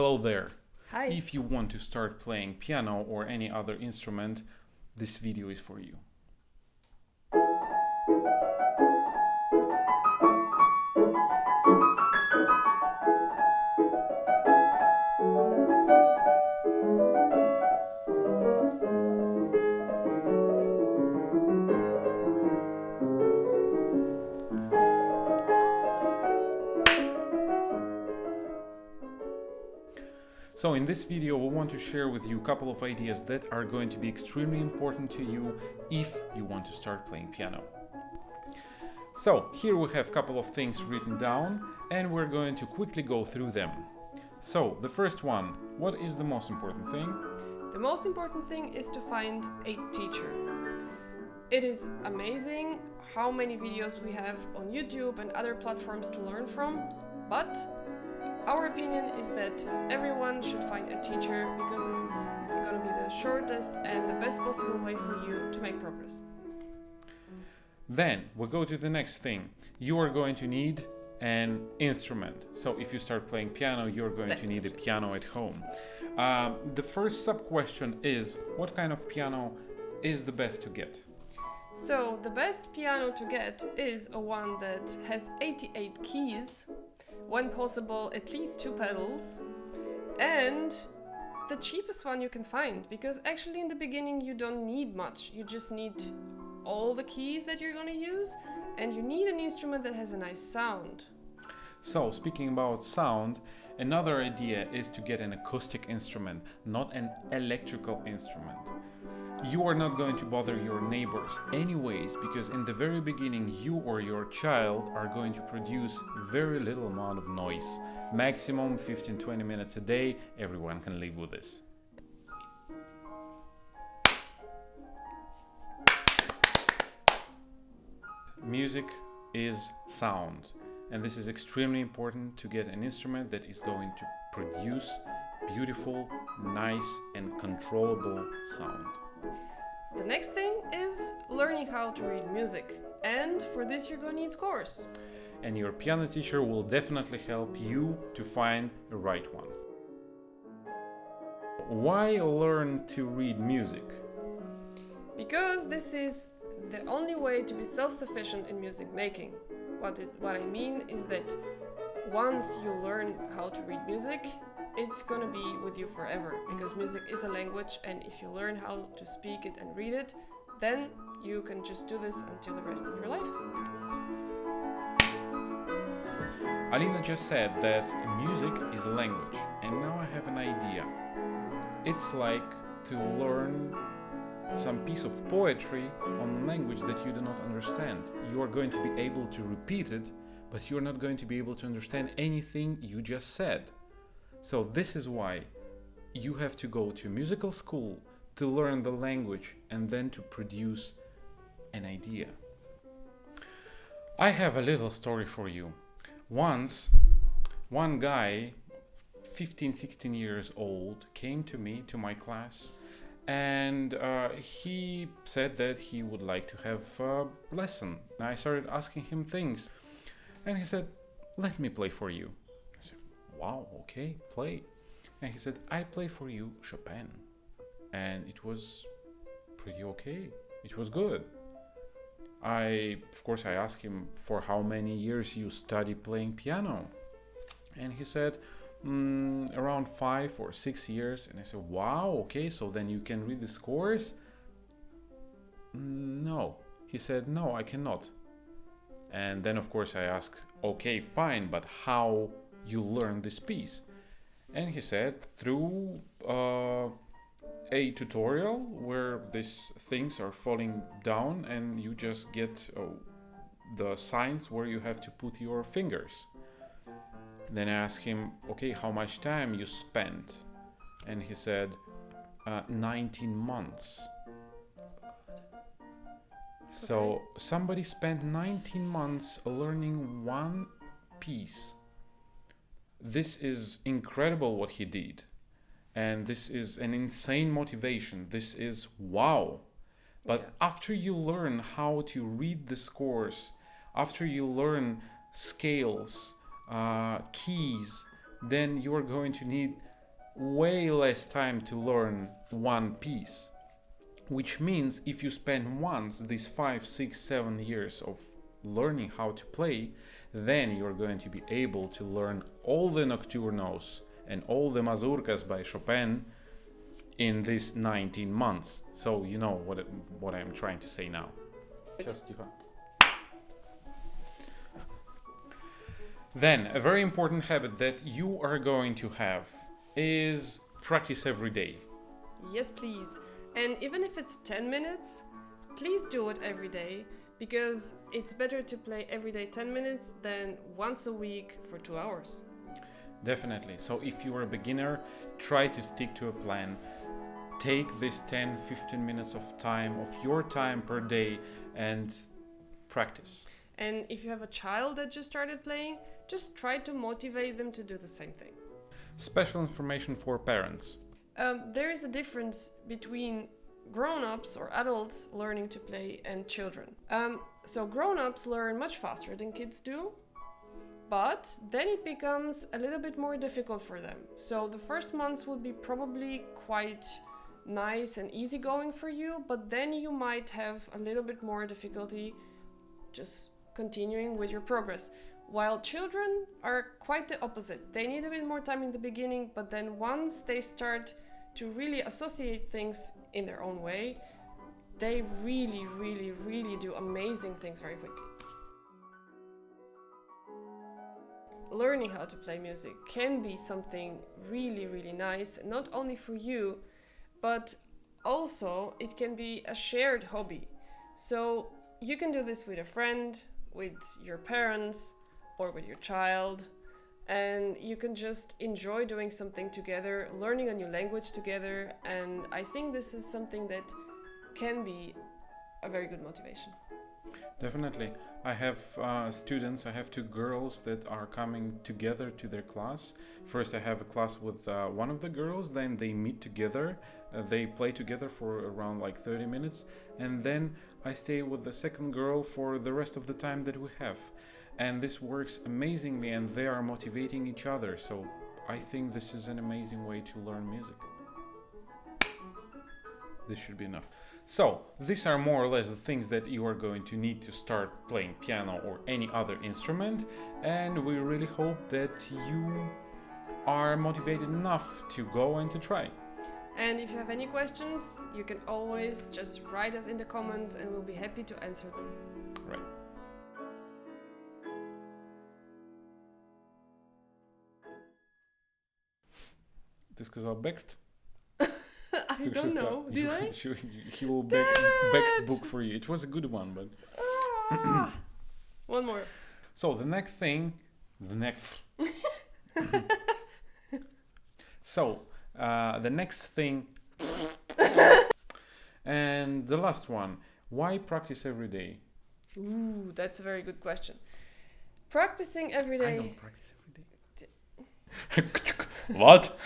Hello there. Hi. If you want to start playing piano or any other instrument, this video is for you. So in this video, we want to share with you a couple of ideas that are going to be extremely important to you if you want to start playing piano. So here we have a couple of things written down and we're going to quickly go through them. So the first one, what is the most important thing? The most important thing is to find a teacher. It is amazing how many videos we have on YouTube and other platforms to learn from, but our opinion is that everyone should find a teacher because this is going to be the shortest and the best possible way for you to make progress. Then we go to the next thing. You are going to need an instrument. So if you start playing piano, you're going to need a piano at home. The first sub-question is, what kind of piano is the best to get? So the best piano to get is a one that has 88 keys, when possible at least 2 pedals, and the cheapest one you can find, because actually in the beginning you don't need much. You just need all the keys that you're going to use, and you need an instrument that has a nice sound. So speaking about sound, another idea is to get an acoustic instrument, not an electrical instrument. You are not going to bother your neighbors anyways, because in the very beginning you or your child are going to produce very little amount of noise. Maximum 15-20 minutes a day, everyone can live with this. Music is sound, and this is extremely important to get an instrument that is going to produce beautiful, nice and controllable sound. The next thing is learning how to read music, and for this you're going to need scores. And your piano teacher will definitely help you to find the right one. Why learn to read music? Because this is the only way to be self-sufficient in music making. What I mean is that once you learn how to read music, it's gonna be with you forever, because music is a language, and if you learn how to speak it and read it, then you can just do this until the rest of your life. Alina just said that music is a language, and now I have an idea. It's like to learn some piece of poetry on a language that you do not understand. You are going to be able to repeat it, but you're not going to be able to understand anything you just said. So this is why you have to go to musical school to learn the language and then to produce an idea. I have a little story for you. Once, one guy, 15-16 years old, came to me, to my class, and he said that he would like to have a lesson. I started asking him things, and he said, "Let me play for you." I said, "Wow, okay, play." And he said, "I play for you Chopin." And it was pretty okay. It was good. Of course, I asked him for how many years you study playing piano. And he said, around 5 or 6 years. And I said, "Wow, okay, so then you can read the scores?" "No." He said, "No, I cannot." And then, of course, I asked, "Okay, fine, but how you learn this piece?" And he said, "Through a tutorial where these things are falling down and you just get the signs where you have to put your fingers." Then I asked him, "Okay, how much time you spent?" And he said, 19 months. So somebody spent 19 months learning one piece. This is incredible what he did. And this is an insane motivation. This is wow. But after you learn how to read the scores, after you learn scales, keys, then you are going to need way less time to learn one piece. Which means if you spend once these 5, 6, 7 years of learning how to play, then you're going to be able to learn all the nocturnos and all the mazurkas by Chopin in these 19 months. So you know what I'm trying to say now. Just Then, a very important habit that you are going to have is practice every day. Yes, please. And even if it's 10 minutes, please do it every day, because it's better to play every day 10 minutes than once a week for 2 hours. Definitely. So if you're a beginner, try to stick to a plan. Take this 10-15 minutes of your time per day and practice. And if you have a child that just started playing, just try to motivate them to do the same thing. Special information for parents. There is a difference between grown-ups or adults learning to play and children. So grown-ups learn much faster than kids do, but then it becomes a little bit more difficult for them. So the first months would be probably quite nice and easygoing for you, but then you might have a little bit more difficulty just continuing with your progress. While children are quite the opposite. They need a bit more time in the beginning, but then once they start to really associate things in their own way, they really, really, really do amazing things very quickly. Learning how to play music can be something really, really nice, not only for you, but also it can be a shared hobby. So you can do this with a friend, with your parents, or with your child, and you can just enjoy doing something together, learning a new language together, and I think this is something that can be a very good motivation. Definitely. I have students, I have 2 girls that are coming together to their class. First I have a class with one of the girls, then they meet together, they play together for around like 30 minutes, and then I stay with the second girl for the rest of the time that we have. And this works amazingly, and they are motivating each other. So I think this is an amazing way to learn music. This should be enough. So these are more or less the things that you are going to need to start playing piano or any other instrument. And we really hope that you are motivated enough to go and to try. And if you have any questions, you can always just write us in the comments and we'll be happy to answer them. Right. Ty сказал Bext? I don't know. Did I? He will Bext book for you. It was a good one, but... One more. So the next thing... So, the next thing... And the last one. Why practice every day? Ooh, that's a very good question. Practicing every day... I don't practice every day. What?